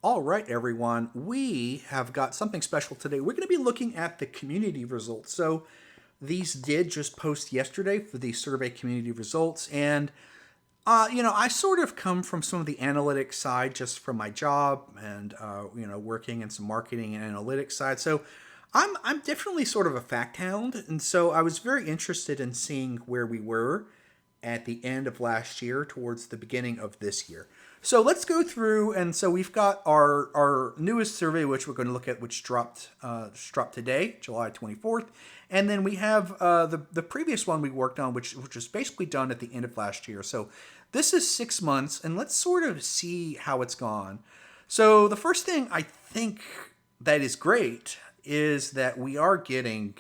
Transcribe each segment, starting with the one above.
All right, everyone, we have got something special today. We're going to be looking at the community results. So these did just post yesterday for the survey community results. And, I sort of come from some of the analytics side just from my job and, working in some marketing and analytics side. So I'm definitely sort of a fact hound. And so I was very interested in seeing where we were at the end of last year towards the beginning of this year. So let's go through, and so we've got our newest survey, which we're going to look at, which dropped today, July 24th, and then we have the previous one we worked on, which was basically done at the end of last year. So this is 6 months, and let's sort of see how it's gone. So the first thing I think that is great is that we are getting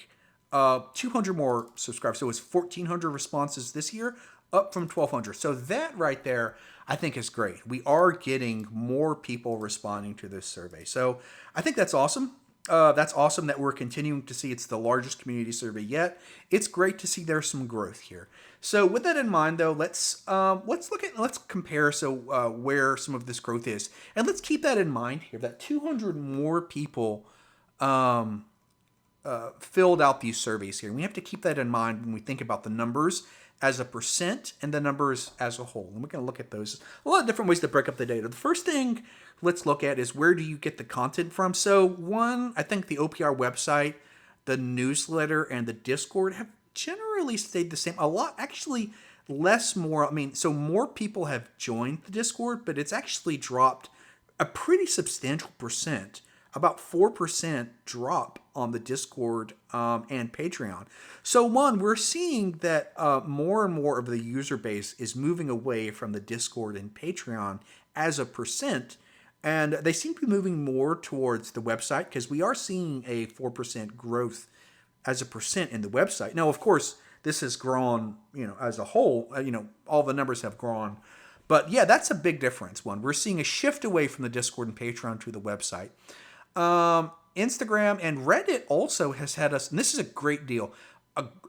200 more subscribers. So it's 1,400 responses this year, up from 1,200. So that right there, I think is great. We are getting more people responding to this survey. So I think that's awesome. That's awesome that we're continuing to see it's the largest community survey yet. It's great to see there's some growth here. So with that in mind, though, let's compare where some of this growth is, and let's keep that in mind here. That 200 more people filled out these surveys here. And we have to keep that in mind when we think about the numbers as a percent and the numbers as a whole. And we're going to look at those. A lot of different ways to break up the data. The first thing let's look at is where do you get the content from? So one, I think the OPR website, the newsletter, and the Discord have generally stayed the same. A lot, actually less more. So more people have joined the Discord, but it's actually dropped a pretty substantial percent. About 4% drop on the Discord and Patreon. So one, we're seeing that more and more of the user base is moving away from the Discord and Patreon as a percent, and they seem to be moving more towards the website because we are seeing a 4% growth as a percent in the website. Now, of course, this has grown, as a whole, all the numbers have grown. But yeah, that's a big difference. One, we're seeing a shift away from the Discord and Patreon to the website. Instagram and Reddit also has had us, and this is a great deal,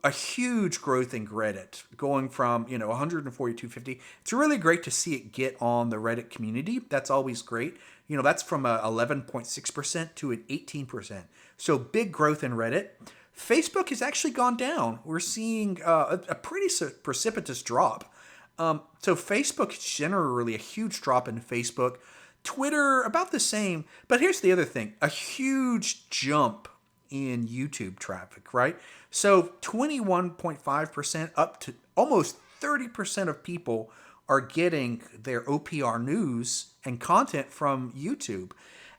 a huge growth in Reddit, going from 140 to 250. It's really great to see it get on the Reddit community. That's always great. That's from a 11.6% to an 18%. So big growth in Reddit. Facebook has actually gone down. We're seeing a pretty precipitous drop. So Facebook is generally a huge drop in Facebook. Twitter, about the same. But here's the other thing. A huge jump in YouTube traffic, right? So 21.5% up to almost 30% of people are getting their OPR news and content from YouTube.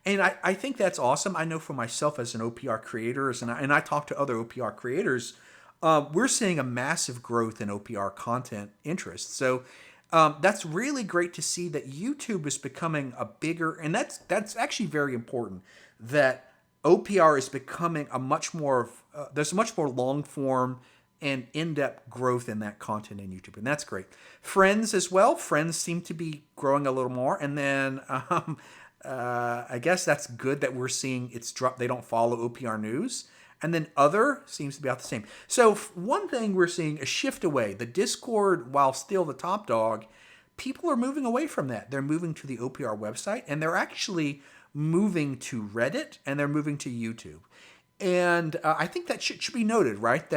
And I think that's awesome. I know for myself as an OPR creator, and I talk to other OPR creators, we're seeing a massive growth in OPR content interest. So that's really great to see that YouTube is becoming a bigger, and that's actually very important, that OPR is becoming a much more, there's a much more long form and in-depth growth in that content in YouTube, and that's great. Friends as well. Friends seem to be growing a little more, and then I guess that's good that we're seeing it's drop. They don't follow OPR news. And then other seems to be about the same. So one thing we're seeing a shift away. The Discord, while still the top dog, people are moving away from that. They're moving to the OPR website, and they're actually moving to Reddit, and they're moving to YouTube. And I think that should be noted, right?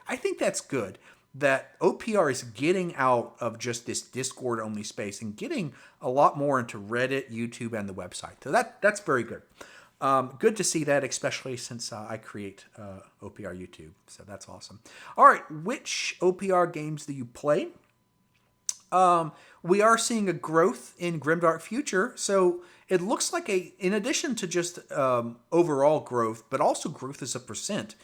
I think that's good, that OPR is getting out of just this Discord-only space and getting a lot more into Reddit, YouTube, and the website. So that's very good. Good to see that, especially since I create OPR YouTube. So that's awesome. All right, which OPR games do you play? We are seeing a growth in Grimdark Future. So it looks like in addition to just overall growth, but also growth as a percent,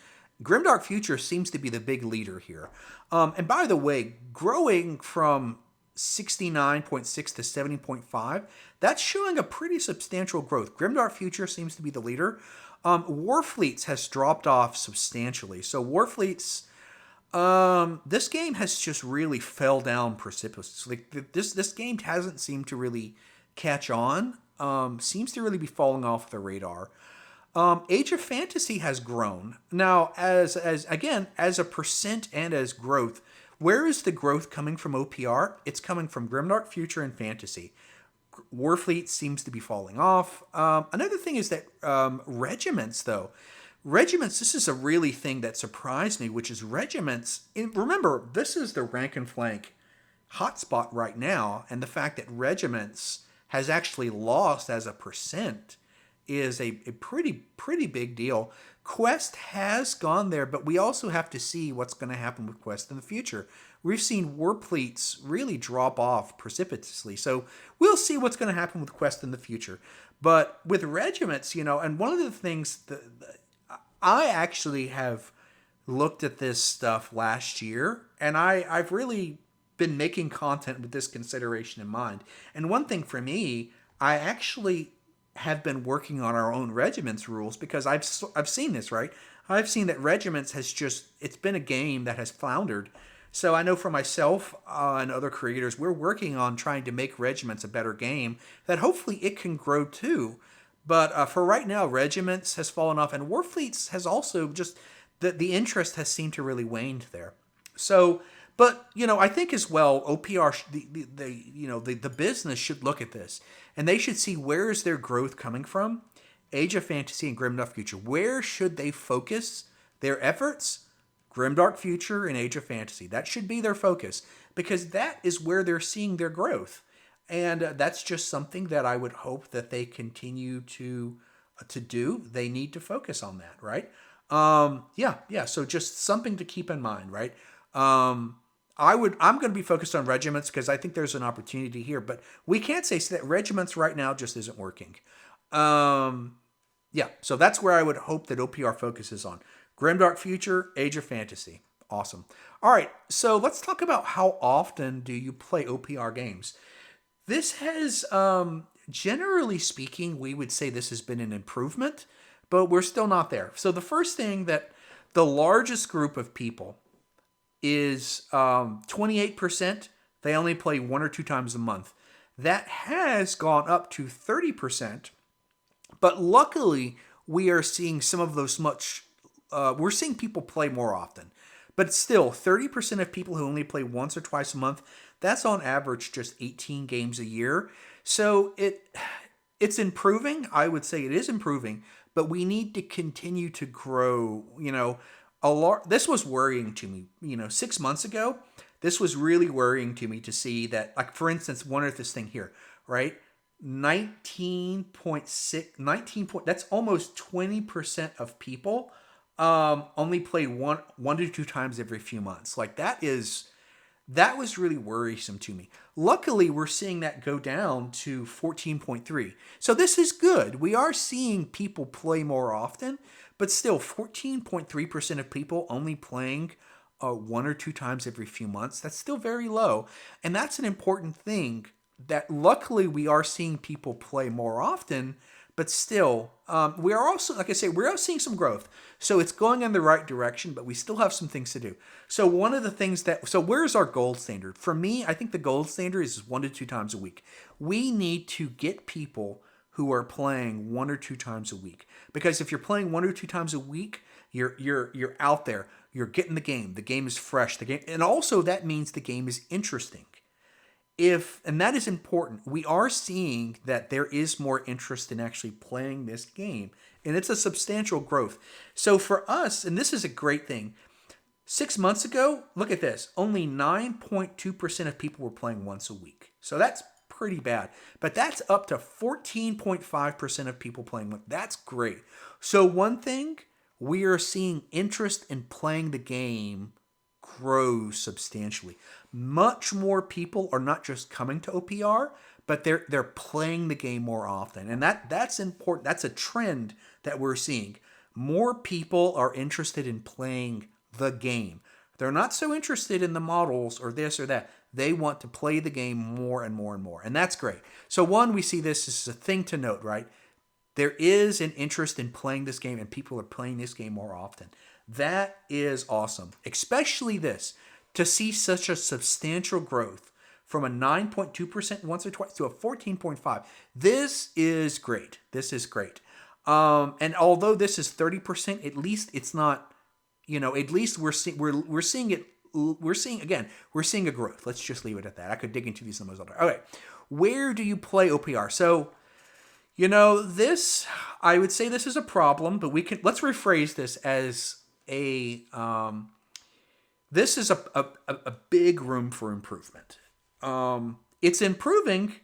Grimdark Future seems to be the big leader here. And by the way, growing from 69.6 to 70.5, that's showing a pretty substantial growth. Grimdark Future seems to be the leader. Warfleets has dropped off substantially. So Warfleets, this game has just really fell down precipitously. This game hasn't seemed to really catch on. Seems to really be falling off the radar. Age of Fantasy has grown. Now, as a percent and as growth, where is the growth coming from OPR? It's coming from Grimdark Future and Fantasy. Warfleet seems to be falling off. Another thing is that regiments, though. Regiments, this is a really thing that surprised me, which is regiments. Remember, this is the rank and flank hotspot right now, and the fact that regiments has actually lost as a percent is a pretty big deal. Quest has gone there, but we also have to see what's going to happen with Quest in the future. We've seen warfleets really drop off precipitously, so we'll see what's going to happen with Quest in the future. But with regiments, and one of the things that I actually have looked at this stuff last year, and I've really been making content with this consideration in mind. And one thing for me, I actually have been working on our own regiments rules because I've seen this, right? I've seen that regiments it's been a game that has floundered. So I know for myself and other creators, we're working on trying to make regiments a better game that hopefully it can grow too. But for right now, regiments has fallen off, and Warfleets has also just the interest has seemed to really waned there. So, but I think as well, OPR the business should look at this, and they should see where is their growth coming from. Age of Fantasy and Grimdark Future, where should they focus their efforts? Grimdark Future and Age of Fantasy. That should be their focus because that is where they're seeing their growth. And that's just something that I would hope that they continue to do. They need to focus on that, right? Yeah. So just something to keep in mind, right? I'm going to be focused on regiments because I think there's an opportunity here, but we can't say that regiments right now just isn't working. Yeah, so that's where I would hope that OPR focuses on. Grimdark Future, Age of Fantasy. Awesome. All right, so let's talk about how often do you play OPR games. This has, generally speaking, we would say this has been an improvement, but we're still not there. So the first thing that the largest group of people is 28%. They only play 1 or 2 times a month. That has gone up to 30%, but luckily we are seeing some of those we're seeing people play more often. But still, 30% of people who only play once or twice a month, that's on average just 18 games a year. So it's improving. I would say it is improving, but we need to continue to grow. This was worrying to me. 6 months ago, this was really worrying to me to see that, like, for instance, one of this thing here, right? 19.6, that's almost 20% of people only play one to 2 times every few months. Like, that was really worrisome to me. Luckily, we're seeing that go down to 14.3. So this is good. We are seeing people play more often, but still 14.3% of people only playing 1 or 2 times every few months. That's still very low. And that's an important thing that luckily we are seeing people play more often, but still, we are also, like I say, we're seeing some growth. So it's going in the right direction, but we still have some things to do. So one of the things so where's our gold standard? For me, I think the gold standard is 1 to 2 times a week. We need to get people who are playing 1 or 2 times a week. Because if you're playing 1 or 2 times a week, you're out there, you're getting the game. The game is fresh. And also that means the game is interesting. And that is important. We are seeing that there is more interest in actually playing this game, and it's a substantial growth. So for us, and this is a great thing, 6 months ago, look at this, only 9.2% of people were playing once a week. So that's pretty bad, but that's up to 14.5% of people playing. That's great. So one thing, we are seeing interest in playing the game grow substantially. Much more people are not just coming to OPR, but they're playing the game more often. And that's important. That's a trend that we're seeing. More people are interested in playing the game. They're not so interested in the models or this or that. They want to play the game more and more and more. And that's great. So one, we see this as a thing to note, right? There is an interest in playing this game, and people are playing this game more often. That is awesome. Especially this, to see such a substantial growth from a 9.2% once or twice to a 14.5%. This is great. This is great. And although this is 30%, at least it's not, at least we're seeing it. We're seeing a growth. Let's just leave it at that. I could dig into these numbers all day. Okay. Where do you play OPR? So, this, I would say this is a problem, but let's rephrase this as this is a big room for improvement. It's improving,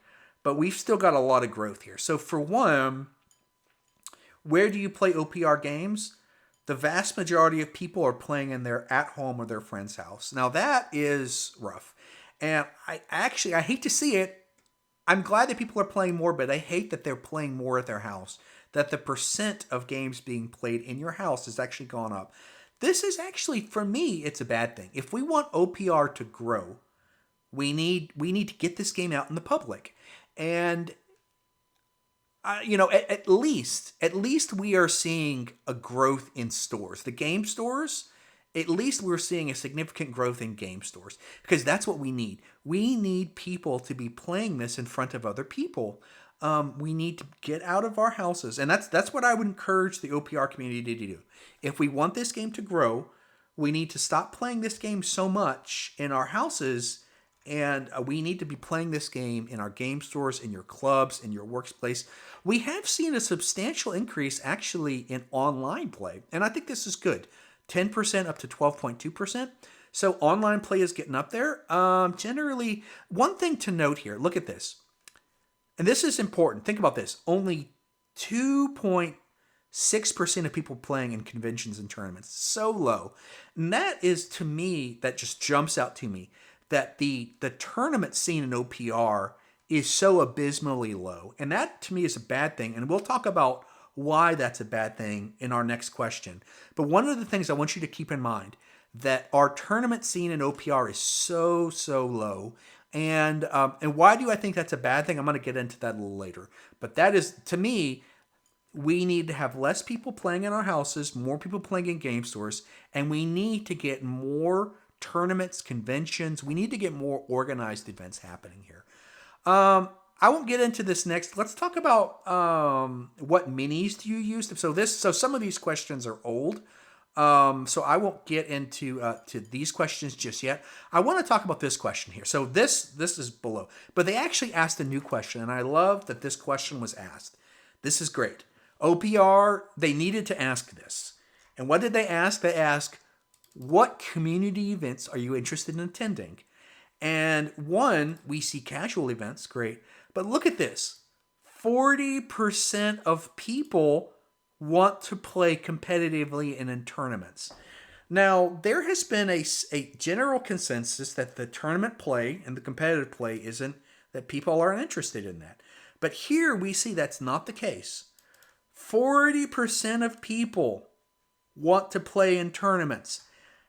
but we've still got a lot of growth here. So for one, where do you play OPR games? The vast majority of people are playing in their at home or their friend's house. Now that is rough. And I hate to see it. I'm glad that people are playing more, but I hate that they're playing more at their house. That the percent of games being played in your house has actually gone up. This is actually, for me, it's a bad thing. If we want OPR to grow, we need to get this game out in the public. And at least we are seeing a growth in stores. The game stores, at least we're seeing a significant growth in game stores, because that's what we need. We need people to be playing this in front of other people. We need to get out of our houses, and that's what I would encourage the OPR community to do. If we want this game to grow, we need to stop playing this game so much in our houses, and we need to be playing this game in our game stores, in your clubs, in your workplace. We have seen a substantial increase actually in online play, and I think this is good. 10% up to 12.2%. So online play is getting up there. Generally, one thing to note here, look at this. And this is important. Think about this. Only 2.6% of people playing in conventions and tournaments. So low. And that is, to me, that just jumps out to me, that the tournament scene in OPR is so abysmally low. And that, to me, is a bad thing. And we'll talk about why that's a bad thing in our next question. But one of the things I want you to keep in mind, that our tournament scene in OPR is so low. And why do I think that's a bad thing? I'm going to get into that a little later. But that is, to me, we need to have less people playing in our houses, more people playing in game stores, and we need to get more tournaments, conventions. We need to get more organized events happening here. I won't get into this next. Let's talk about what minis do you use. So some of these questions are old. So I won't get into to these questions just yet. I want to talk about this question here. So this is below, but they actually asked a new question, and I love that this question was asked. This is great. OPR, they needed to ask this. And what did they ask? They asked, what community events are you interested in attending? And one, we see casual events, great. But look at this. 40% of people want to play competitively and in tournaments. Now, there has been a general consensus that the tournament play and the competitive play isn't, that people aren't interested in that. But here we see that's not the case. 40% of people want to play in tournaments.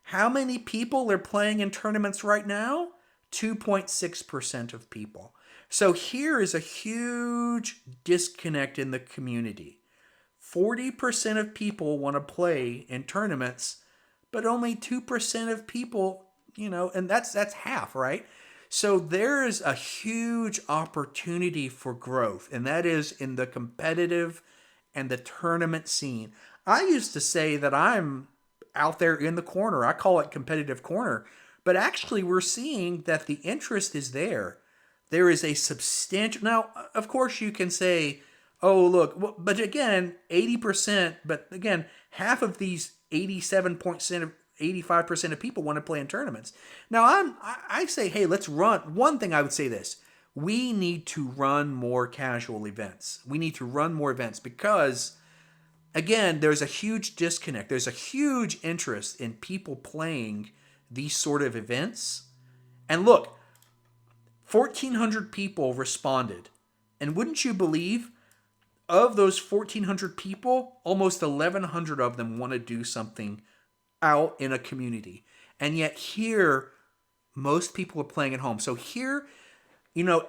How many people are playing in tournaments right now? 2.6% of people. So here is a huge disconnect in the community. 40% of people want to play in tournaments, but only 2% of people, and that's half, right? So there is a huge opportunity for growth, and that is in the competitive and the tournament scene. I used to say that I'm out there in the corner. I call it competitive corner, but actually we're seeing that the interest is there. There is a substantial, now, of course you can say, oh, look, but again, 80%, but again, half of these 85% of people want to play in tournaments. Now, I say, hey, let's run. One thing I would say this, we need to run more casual events. We need to run more events because, again, there's a huge disconnect. There's a huge interest in people playing these sort of events. And look, 1,400 people responded. And wouldn't you believe, of those 1,400 people, almost 1,100 of them want to do something out in a community. And yet here, most people are playing at home. So here,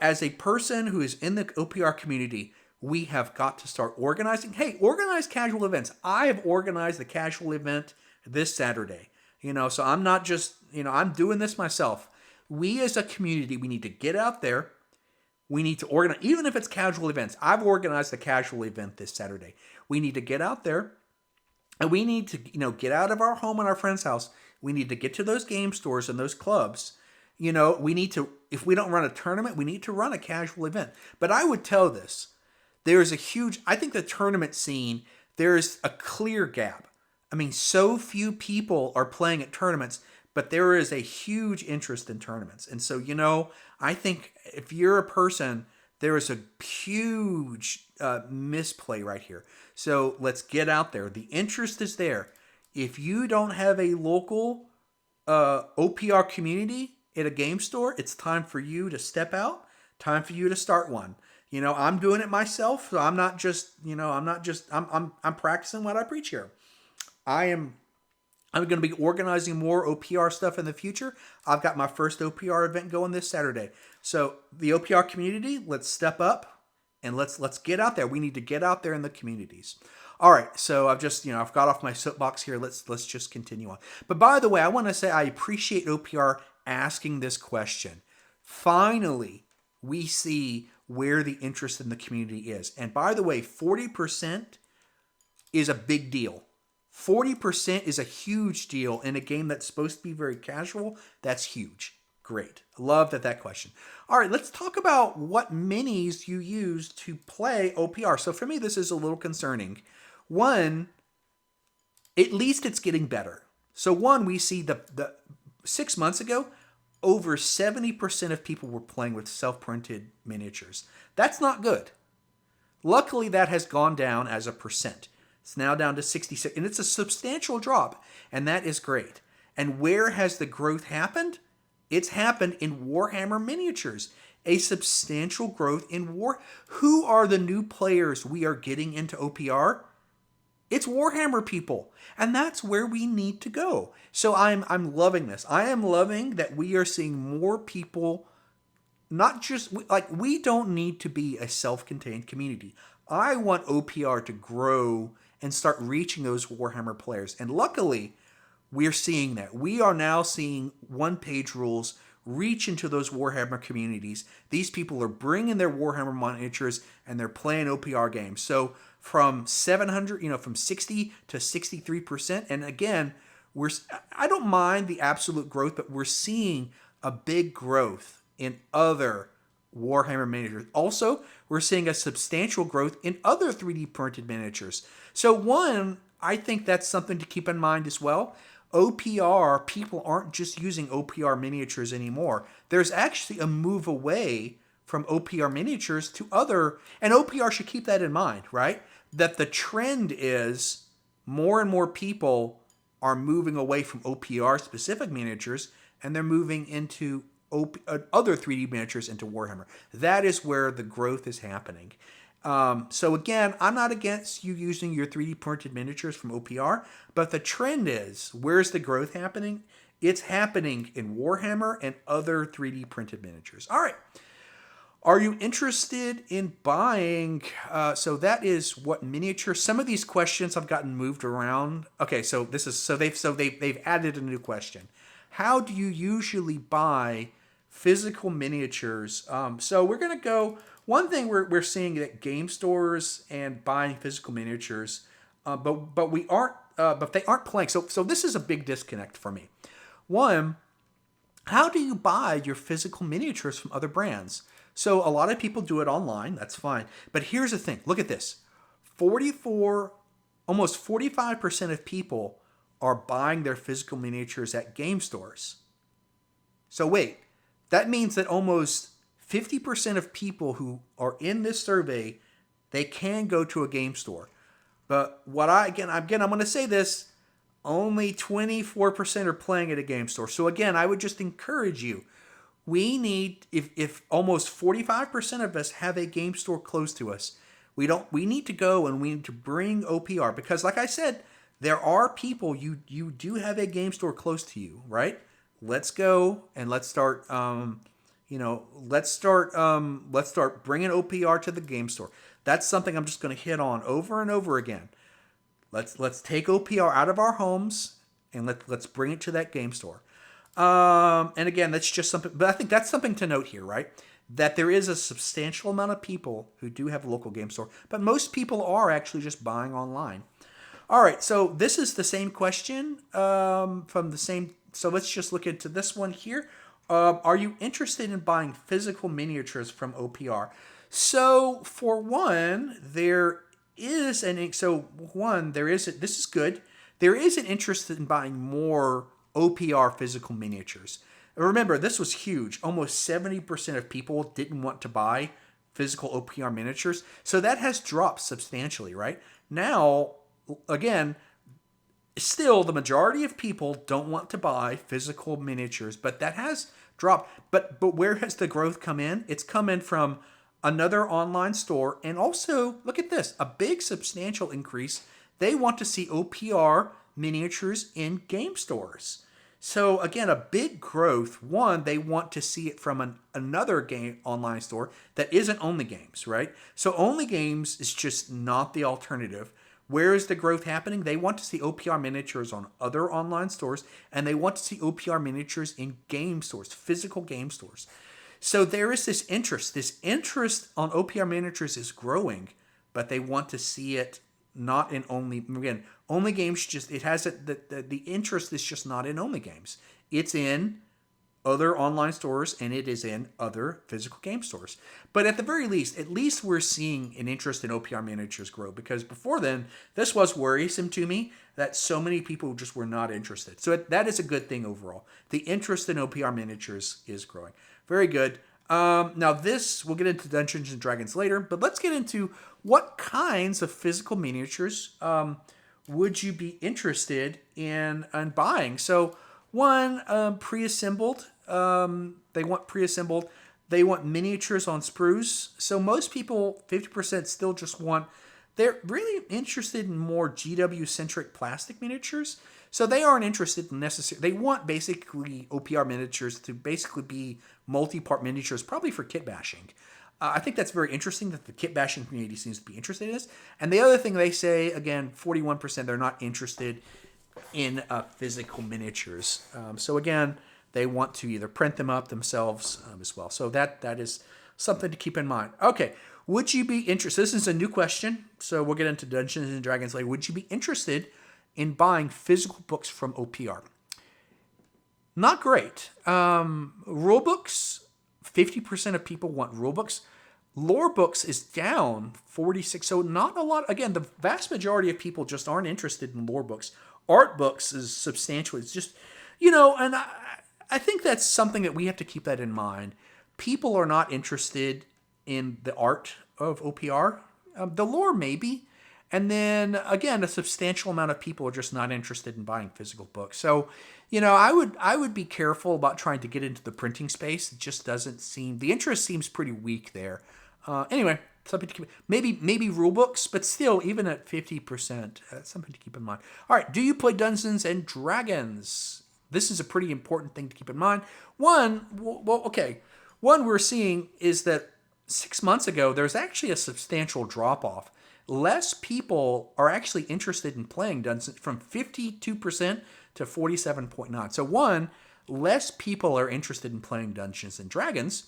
as a person who is in the OPR community, we have got to start organizing. Hey, organize casual events. I have organized a casual event this Saturday. So I'm not just, I'm doing this myself. We as a community, we need to get out there. We need to organize, even if it's casual events. I've organized a casual event this Saturday. We need to get out there, and we need to, get out of our home and our friend's house. We need to get to those game stores and those clubs, We need to, if we don't run a tournament, we need to run a casual event. But I would tell this, I think the tournament scene, there's a clear gap. I mean, so few people are playing at tournaments, but there is a huge interest in tournaments. And so, I think if you're a person, there is a huge misplay right here. So let's get out there. The interest is there. If you don't have a local OPR community at a game store, it's time for you to step out. Time for you to start one. I'm doing it myself, so I'm not just, I'm practicing what I preach here. I'm going to be organizing more OPR stuff in the future. I've got my first OPR event going this Saturday. So the OPR community, let's step up and let's get out there. We need to get out there in the communities. All right, so I've got off my soapbox here. Let's just continue on. But by the way, I want to say I appreciate OPR asking this question. Finally, we see where the interest in the community is. And by the way, 40% is a big deal. 40% is a huge deal in a game that's supposed to be very casual. That's huge. Great. Love that question. All right, let's talk about what minis you use to play OPR. So for me, this is a little concerning. One, at least it's getting better. So one, we see the 6 months ago, over 70% of people were playing with self-printed miniatures. That's not good. Luckily, that has gone down as a percent. It's now down to 66, and it's a substantial drop, and that is great. And where has the growth happened? It's happened in Warhammer miniatures. A substantial growth in War. Who are the new players we are getting into OPR? It's Warhammer people, and that's where we need to go. So I'm loving this. I am loving that we are seeing more people. Not just we don't need to be a self-contained community. I want OPR to grow and start reaching those Warhammer players. And luckily, we're seeing that. We are now seeing one-page rules reach into those Warhammer communities. These people are bringing their Warhammer miniatures and they're playing OPR games. So from 700, from 60 to 63%. And again, I don't mind the absolute growth, but we're seeing a big growth in other Warhammer miniatures. Also, we're seeing a substantial growth in other 3D printed miniatures. So one, I think that's something to keep in mind as well. OPR, people aren't just using OPR miniatures anymore. There's actually a move away from OPR miniatures to other, and OPR should keep that in mind, right? That the trend is more and more people are moving away from OPR specific miniatures and they're moving into other 3D miniatures into Warhammer. That is where the growth is happening. So again, I'm not against you using your 3D printed miniatures from OPR, but the trend is, where's the growth happening? It's happening in Warhammer and other 3D printed miniatures. All right. Are you interested in buying? So that is what miniature. Some of these questions have gotten moved around. Okay, so they've added a new question. How do you usually buy physical miniatures? So we're gonna go. One thing we're seeing at game stores and buying physical miniatures, but they aren't playing. So this is a big disconnect for me. One, how do you buy your physical miniatures from other brands? So a lot of people do it online. That's fine. But here's the thing. Look at this. Almost 45% of people are buying their physical miniatures at game stores. So wait, that means that almost 50% of people who are in this survey, they can go to a game store. But I'm going to say this, only 24% are playing at a game store. So again, I would just encourage you. We need, if almost 45% of us have a game store close to us, we need to go and we need to bring OPR, because like I said, there are people, you do have a game store close to you, right? Let's go and let's start let's start bringing OPR to the game store. That's something I'm just going to hit on over and over again. Let's take OPR out of our homes and let's bring it to that game store. And again, that's just something, but I think that's something to note here, right? That there is a substantial amount of people who do have a local game store, but most people are actually just buying online. All right, so this is the same question from the same. So let's just look into this one here. Are you interested in buying physical miniatures from OPR? So for one, there is this is good. There is an interest in buying more OPR physical miniatures. Remember, this was huge. Almost 70% of people didn't want to buy physical OPR miniatures. So that has dropped substantially, right? Now, again, still the majority of people don't want to buy physical miniatures, but that has dropped. But where has the growth come in? It's come in from another online store, and also look at this, a big substantial increase. They want to see OPR miniatures in game stores. So again, a big growth. One, they want to see it from another game online store that isn't Only Games, right? So Only Games is just not the alternative. Where is the growth happening? They want to see OPR miniatures on other online stores, and they want to see OPR miniatures in game stores, physical game stores. So there is this interest. This interest on OPR miniatures is growing, but they want to see it not in Only Games. Just it has the interest is just not in Only Games. It's in other online stores, and it is in other physical game stores. But at the very least, at least we're seeing an interest in OPR miniatures grow, because before then, this was worrisome to me that so many people just were not interested. So that is a good thing overall. The interest in OPR miniatures is growing. Very good. Now we'll get into Dungeons and Dragons later, but let's get into what kinds of physical miniatures would you be interested in buying. So one, pre-assembled. They want pre-assembled. They want miniatures on sprues. So most people, 50% still just want, they're really interested in more GW-centric plastic miniatures. So they aren't interested in necessarily, they want basically OPR miniatures to basically be multi-part miniatures, probably for kit bashing. I think that's very interesting that the kit bashing community seems to be interested in this. And the other thing they say, again, 41%, they're not interested in physical miniatures. So again, they want to either print them up themselves as well. So that is something to keep in mind. Okay, would you be interested? This is a new question, so we'll get into Dungeons and Dragons later. Would you be interested in buying physical books from OPR? Not great. Rule books, 50% of people want rule books. Lore books is down 46. So not a lot. Again, the vast majority of people just aren't interested in lore books. Art books is substantial. It's just, and I think that's something that we have to keep that in mind. People are not interested in the art of OPR. The lore maybe. And then again, a substantial amount of people are just not interested in buying physical books. So, I would be careful about trying to get into the printing space. It just doesn't seem, the interest seems pretty weak there. Anyway, something to keep, maybe rule books, but still, even at 50%, something to keep in mind. All right, do you play Dungeons and Dragons? This is a pretty important thing to keep in mind. One we're seeing is that 6 months ago, there's actually a substantial drop-off. Less people are actually interested in playing Dungeons, from 52% to 47.9%. So one, less people are interested in playing Dungeons and Dragons.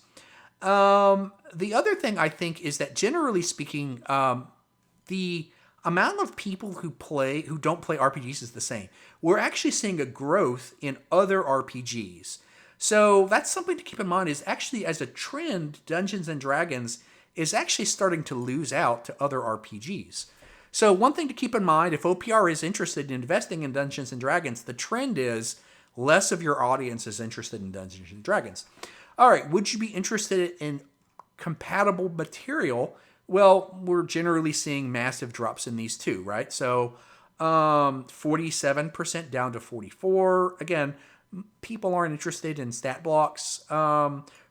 The other thing I think is that generally speaking, the amount of people who don't play RPGs is the same. We're actually seeing a growth in other RPGs. So that's something to keep in mind, is actually as a trend, Dungeons and Dragons is actually starting to lose out to other RPGs. So one thing to keep in mind, if OPR is interested in investing in Dungeons and Dragons, the trend is less of your audience is interested in Dungeons and Dragons. All right, would you be interested in compatible material? Well, we're generally seeing massive drops in these too, right? So 47% down to 44%. Again, people aren't interested in stat blocks.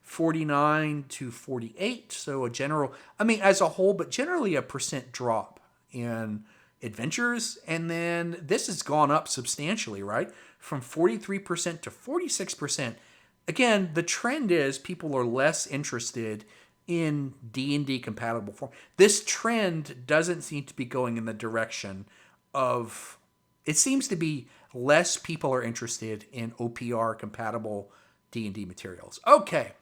49 to 48. So as a whole, but generally a percent drop in adventures. And then this has gone up substantially, right? From 43% to 46%. Again, the trend is people are less interested in D&D compatible form. This trend doesn't seem to be going in the direction of, it seems to be less people are interested in OPR compatible D&D materials. Okay.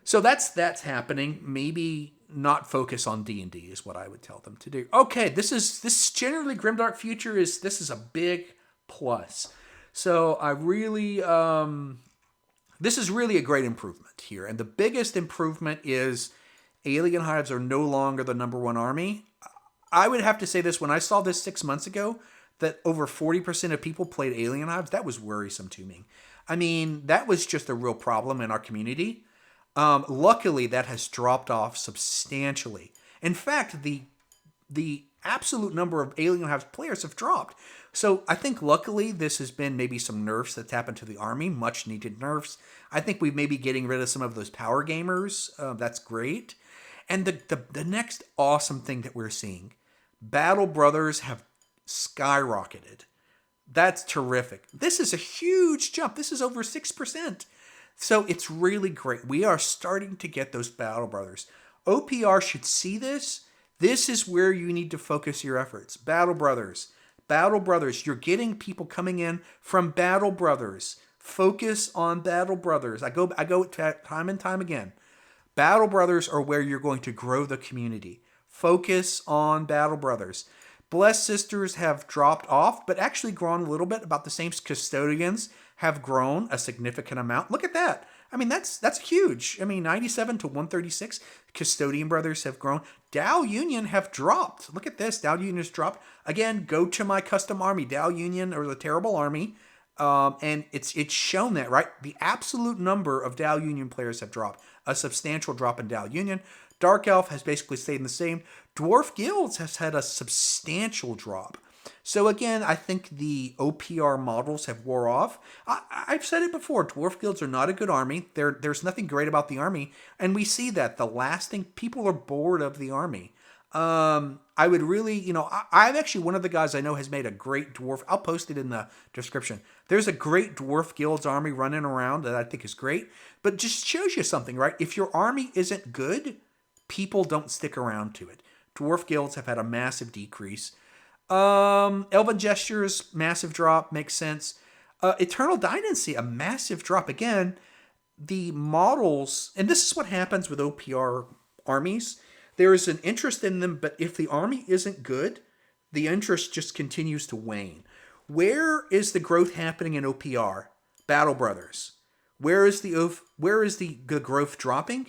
So that's happening. Maybe not focus on D&D is what I would tell them to do. Okay, this is generally Grimdark Future this is a big plus. So I really This is really a great improvement here. And the biggest improvement is alien hives are no longer the number one army. I would have to say this: when I saw this 6 months ago, that over 40% of people played alien hives, that was worrisome to me. I mean, that was just a real problem in our community. Luckily, that has dropped off substantially. In fact, the absolute number of Alien Hives players have dropped. So I think luckily this has been maybe some nerfs that's happened to the army, much needed nerfs. I think we may be getting rid of some of those power gamers. That's great. And the next awesome thing that we're seeing, Battle Brothers have skyrocketed. That's terrific. This is a huge jump. This is over 6%. So it's really great. We are starting to get those Battle Brothers. OPR should see this. This is where you need to focus your efforts. Battle Brothers. Battle Brothers. You're getting people coming in from Battle Brothers. Focus on Battle Brothers. I go time and time again. Battle Brothers are where you're going to grow the community. Focus on Battle Brothers. Blessed Sisters have dropped off, but actually grown a little bit, about the same. Custodians have grown a significant amount. Look at that. I mean, that's huge. I mean, 97 to 136. Custodian Brothers have grown. Dow Union have dropped. Look at this. Dow Union has dropped. Again, go to my custom army. Dow Union or the Terrible Army. And it's shown that, right? The absolute number of Dow Union players have dropped. A substantial drop in Dow Union. Dark Elf has basically stayed the same. Dwarf Guilds has had a substantial drop. So again, I think the OPR models have wore off. I've said it before, Dwarf Guilds are not a good army. There's nothing great about the army. And we see that. The last thing, people are bored of the army. I would really, I'm actually one of the guys I know has made a great dwarf. I'll post it in the description. There's a great Dwarf Guilds army running around that I think is great. But just shows you something, right? If your army isn't good, people don't stick around to it. Dwarf Guilds have had a massive decrease. Elven Gestures, massive drop, makes sense. Eternal Dynasty, a massive drop. Again, the models, and this is what happens with OPR armies. There is an interest in them, but if the army isn't good, the interest just continues to wane. Where is the growth happening in OPR? Battle Brothers. Where is the growth dropping?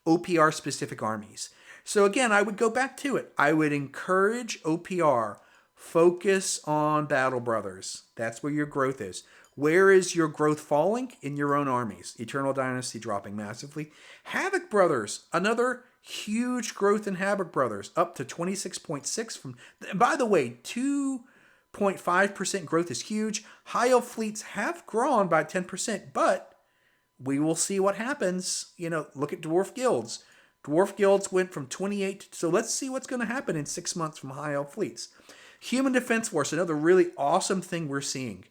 OPR specific armies. So again, I would go back to it. I would encourage OPR. Focus on Battle Brothers. That's where your growth is. Where is your growth falling? In your own armies. Eternal Dynasty dropping massively. Havoc Brothers, another huge growth in Havoc Brothers, up to 26.6 from. By the way, 2.5% growth is huge. High Elf fleets have grown by 10%, but we will see what happens. Look at Dwarf Guilds. Dwarf Guilds went from 28, so let's see what's going to happen in 6 months from High Elf fleets. Human Defense Force, another really awesome thing we're seeing.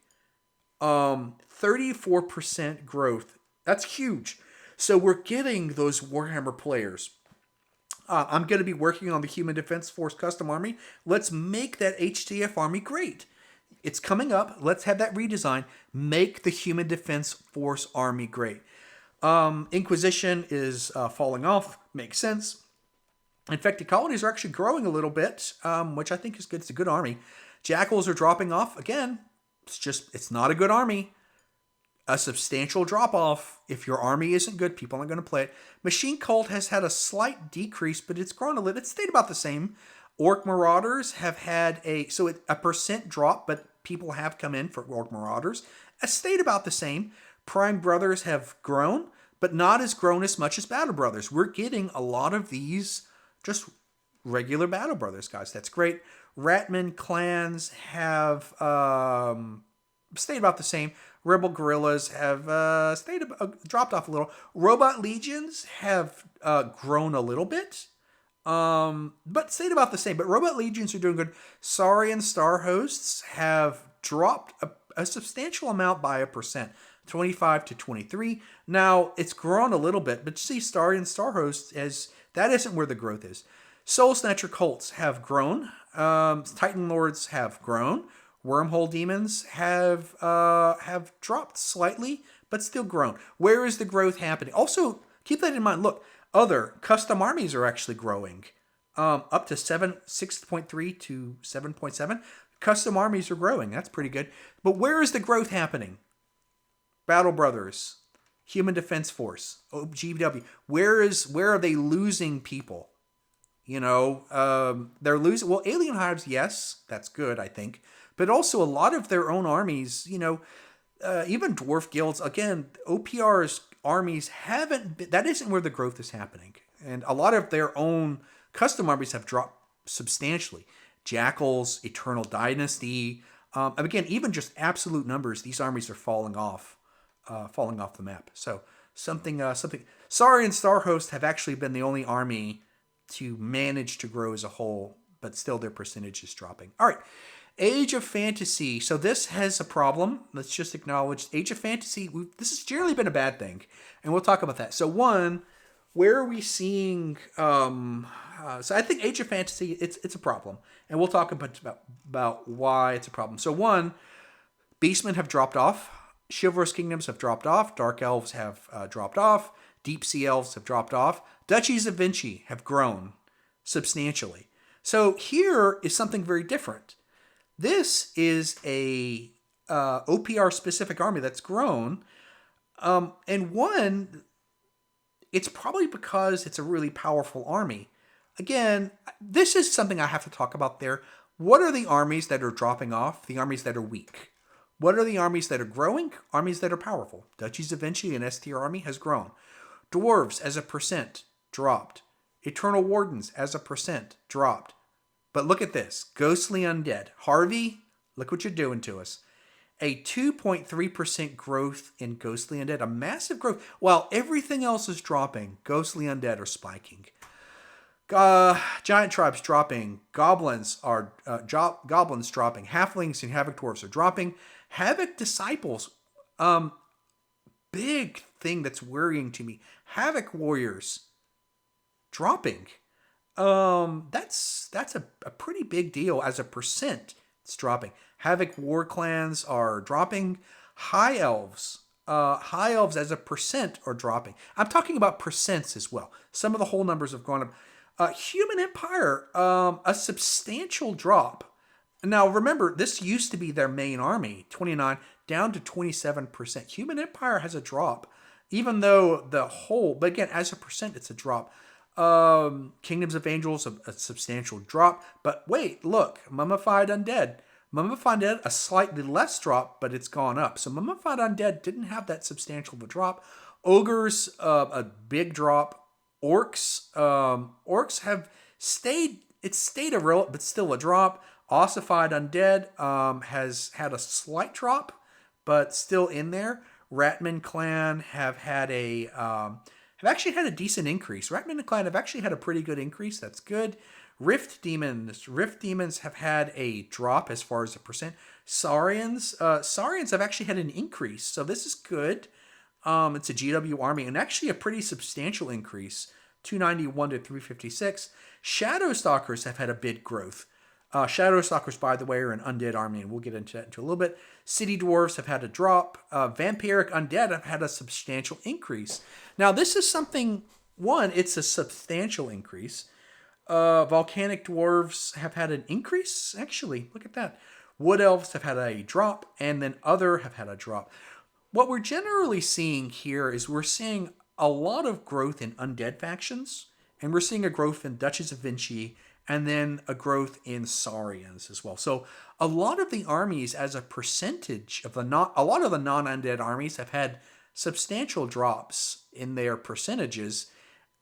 34% growth. That's huge. So we're getting those Warhammer players. I'm going to be working on the Human Defense Force custom army. Let's make that HDF army great. It's coming up. Let's have that redesign. Make the Human Defense Force army great. Inquisition is falling off. Makes sense. Infected colonies are actually growing a little bit, which I think is good. It's a good army. Jackals are dropping off. Again, it's not a good army. A substantial drop-off. If your army isn't good, people aren't going to play it. Machine Cult has had a slight decrease, but it's grown a little. It's stayed about the same. Orc Marauders have had a percent drop, but people have come in for Orc Marauders. It stayed about the same. Prime Brothers have grown, but not as grown as much as Battle Brothers. We're getting a lot of these just regular Battle Brothers, guys. That's great. Ratman clans have stayed about the same. Rebel Guerrillas have dropped off a little. Robot Legions have grown a little bit, but stayed about the same. But Robot Legions are doing good. Saurian Star Hosts have dropped a substantial amount by 1%, 25 to 23. Now, it's grown a little bit, but see, Saurian Star Hosts, that isn't where the growth is. Soul Snatcher Cults have grown. Titan Lords have grown. Wormhole Demons have dropped slightly, but still grown. Where is the growth happening? Also, keep that in mind. Look, other custom armies are actually growing, up to 6.3 to 7.7. Custom armies are growing. That's pretty good. But where is the growth happening? Battle Brothers. Human Defense Force, GW. Where are they losing people? They're losing. Well, alien hives, yes, that's good, I think, but also a lot of their own armies. Even dwarf guilds. Again, OPR's armies haven't. That isn't where the growth is happening, and a lot of their own custom armies have dropped substantially. Jackals, Eternal Dynasty. Again, even just absolute numbers, these armies are falling off the map. So something. Sorry and Starhost have actually been the only army to manage to grow as a whole, but still their percentage is dropping. All right, Age of Fantasy. So this has a problem. Let's just acknowledge Age of Fantasy. This has generally been a bad thing, and we'll talk about that. So one, where are we seeing? So I think Age of Fantasy, it's a problem, and we'll talk about why it's a problem. So one, Beastmen have dropped off. Chivalrous Kingdoms have dropped off. Dark Elves have dropped off. Deep Sea Elves have dropped off. Duchies of Vinci have grown substantially. So here is something very different. This is a OPR specific army that's grown. And one, it's probably because it's a really powerful army. Again, this is something I have to talk about there. What are the armies that are dropping off? The armies that are weak. What are the armies that are growing? Armies that are powerful. Duchies of Vinci and S-tier army has grown. Dwarves as a percent dropped. Eternal Wardens as a percent dropped. But look at this. Ghostly Undead. Harvey, look what you're doing to us. A 2.3% growth in Ghostly Undead. A massive growth. While everything else is dropping, Ghostly Undead are spiking. Giant Tribes dropping. Goblins dropping. Halflings and Havoc Dwarves are dropping. Havoc Disciples, big thing that's worrying to me. Havoc Warriors dropping. That's a pretty big deal as a percent. It's dropping. Havoc War Clans are dropping. High Elves as a percent are dropping. I'm talking about percents as well. Some of the whole numbers have gone up. Human Empire, a substantial drop. Now, remember, this used to be their main army, 29, down to 27%. Human Empire has a drop, even though the whole, but again, as a percent, it's a drop. Kingdoms of Angels, a substantial drop. But wait, look, Mummified Undead. Mummified Undead, a slightly less drop, but it's gone up. So Mummified Undead didn't have that substantial of a drop. Ogres, a big drop. Orcs have stayed, it's stayed but still a drop. Ossified Undead has had a slight drop, but still in there. Ratman Clan have actually had a decent increase. Ratman Clan have actually had a pretty good increase. That's good. Rift Demons have had a drop as far as the percent. Saurians have actually had an increase, so this is good. It's a GW army, and actually a pretty substantial increase, 291 to 356. Shadowstalkers have had a big growth. Shadowstalkers, by the way, are an undead army, and we'll get into that in a little bit. City Dwarves have had a drop. Vampiric Undead have had a substantial increase. Now, this is something, one, it's a substantial increase. Volcanic Dwarves have had an increase, actually. Look at that. Wood Elves have had a drop, and then Other have had a drop. What we're generally seeing here is we're seeing a lot of growth in undead factions, and we're seeing a growth in Duchies of Vinci, and then a growth in Saurians as well. So a lot of the armies as a percentage of a lot of the non-undead armies have had substantial drops in their percentages.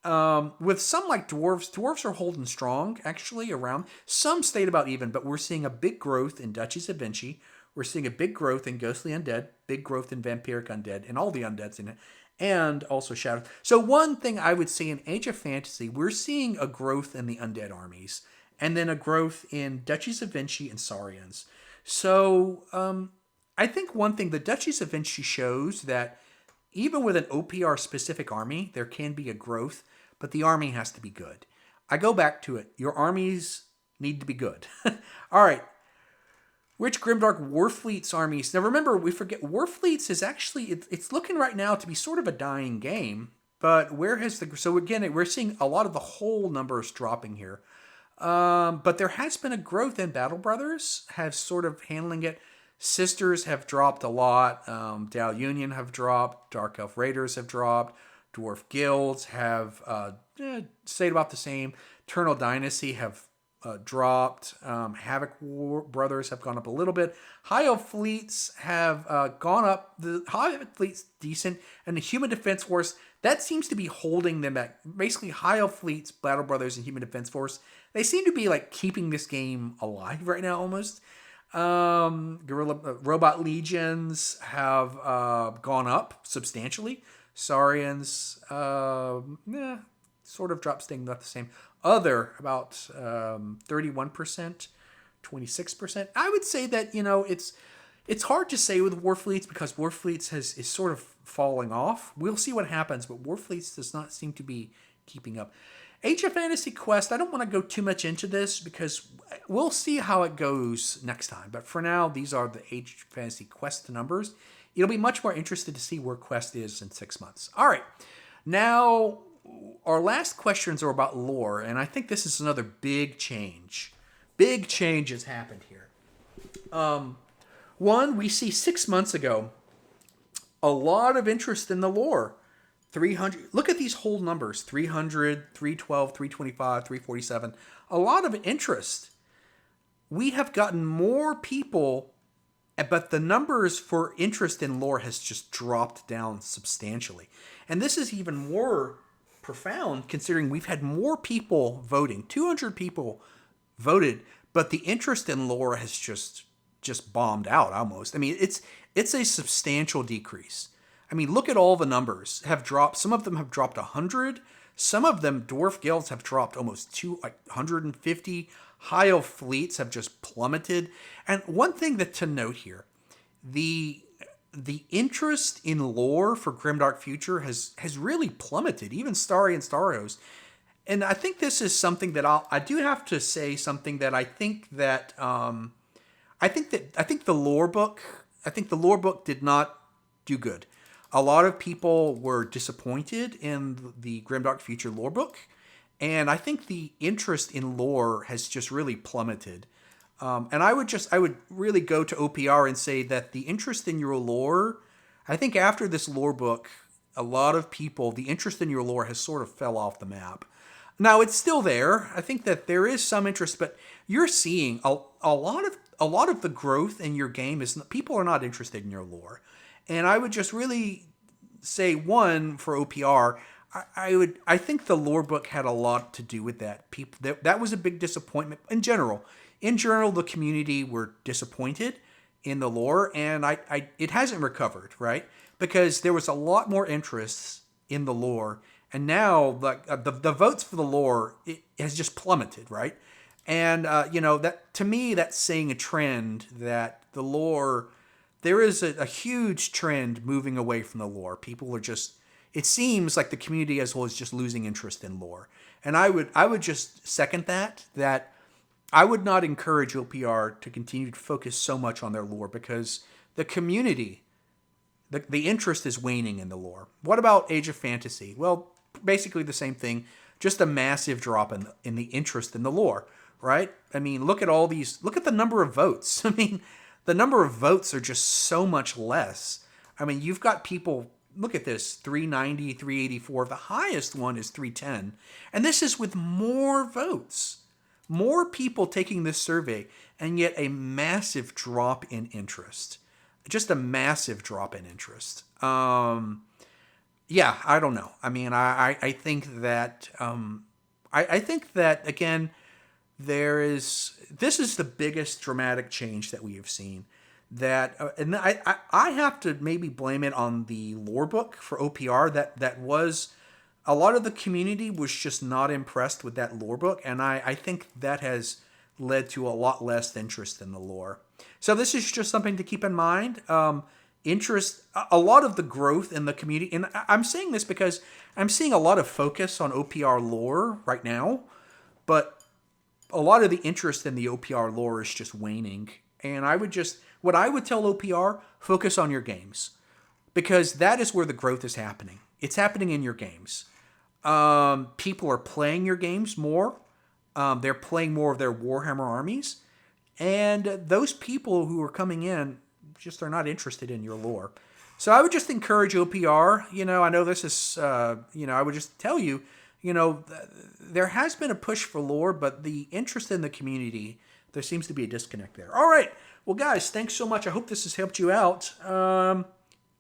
With some like dwarves are holding strong actually around. Some stayed about even, but we're seeing a big growth in Duchies of Vinci. We're seeing a big growth in Ghostly Undead, big growth in Vampiric Undead, and all the undeads in it. And also Shadow. So one thing I would say in Age of Fantasy, we're seeing a growth in the undead armies, and then a growth in Duchies of Vinci and Saurians. So I think one thing, the Duchies of Vinci shows that even with an OPR specific army, there can be a growth, but the army has to be good. I go back to it. Your armies need to be good. All right. Rich Grimdark Warfleet's armies. Now remember, we forget Warfleets is actually, it's looking right now to be sort of a dying game, but so again, we're seeing a lot of the whole numbers dropping here. But there has been a growth in Battle Brothers, have sort of handling it. Sisters have dropped a lot. Dow Union have dropped. Dark Elf Raiders have dropped. Dwarf Guilds have stayed about the same. Eternal Dynasty have dropped. Havoc Brothers have gone up a little bit. High Elf Fleets have gone up. The High Elf Fleet's decent. And the Human Defense Force, that seems to be holding them back. Basically, High Elf Fleets, Battle Brothers, and Human Defense Force, they seem to be like keeping this game alive right now almost. Robot Legions have gone up substantially. Saurians, sort of dropped, staying about the same. Other, about 31%, 26%. I would say that, it's hard to say with Warfleets because Warfleets is sort of falling off. We'll see what happens, but Warfleets does not seem to be keeping up. Age of Fantasy Quest, I don't want to go too much into this because we'll see how it goes next time. But for now, these are the Age of Fantasy Quest numbers. You'll be much more interested to see where Quest is in 6 months. All right. Now, our last questions are about lore, and I think this is another big change. Big change has happened here. One, we see 6 months ago a lot of interest in the lore. 300. Look at these whole numbers. 300, 312, 325, 347. A lot of interest. We have gotten more people, but the numbers for interest in lore has just dropped down substantially. And this is even more profound considering we've had more people voting. 200 people voted, but the interest in lore has just bombed out almost. I mean, it's a substantial decrease. I mean, look at all the numbers have dropped. Some of them have dropped 100. Some of them, Dwarf Guilds, have dropped almost 150. High Elf Fleets have just plummeted. And one thing that to note here, the interest in lore for Grimdark Future has really plummeted. Even Starry and Starros. And I think this is something that I do have to say something that I think the lore book did not do good. A lot of people were disappointed in the Grimdark Future lore book, and I think the interest in lore has just really plummeted. And I would really go to OPR and say that the interest in your lore, I think after this lore book, a lot of people, the interest in your lore has sort of fell off the map. Now it's still there. I think that there is some interest, but you're seeing a lot of the growth in your game is people are not interested in your lore. And I would just really say, one, for OPR, I think the lore book had a lot to do with that. That was a big disappointment in general. In general, the community were disappointed in the lore, and it hasn't recovered, right? Because there was a lot more interest in the lore, and now the votes for the lore it has just plummeted, right? And that to me that's saying a trend that the lore. There is a huge trend moving away from the lore. People are just, it seems like the community as a whole is just losing interest in lore. And I would just second that I would not encourage OPR to continue to focus so much on their lore because the community, the interest is waning in the lore. What about Age of Fantasy? Well, basically the same thing, just a massive drop in the interest in the lore, right? I mean, look at the number of votes. I mean, the number of votes are just so much less. I mean, you've got people, look at this, 390, 384. The highest one is 310. And this is with more votes. More people taking this survey, and yet a massive drop in interest. Just a massive drop in interest. Yeah, I don't know. I mean, I think that, I think that, again, this is the biggest dramatic change that we have seen. And I have to maybe blame it on the lore book for OPR. That was a lot of the community was just not impressed with that lore book, and I think that has led to a lot less interest in the lore. So this is just something to keep in mind. Interest, a lot of the growth in the community, and I'm saying this because I'm seeing a lot of focus on OPR lore right now, but a lot of the interest in the OPR lore is just waning. And what I would tell OPR, focus on your games. Because that is where the growth is happening. It's happening in your games. People are playing your games more. They're playing more of their Warhammer armies. And those people who are coming in, just they're not interested in your lore. So I would just encourage OPR. I know this is, I would just tell you, there has been a push for lore, but the interest in the community, there seems to be a disconnect there. All right. Well, guys, thanks so much. I hope this has helped you out.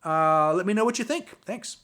Let me know what you think. Thanks.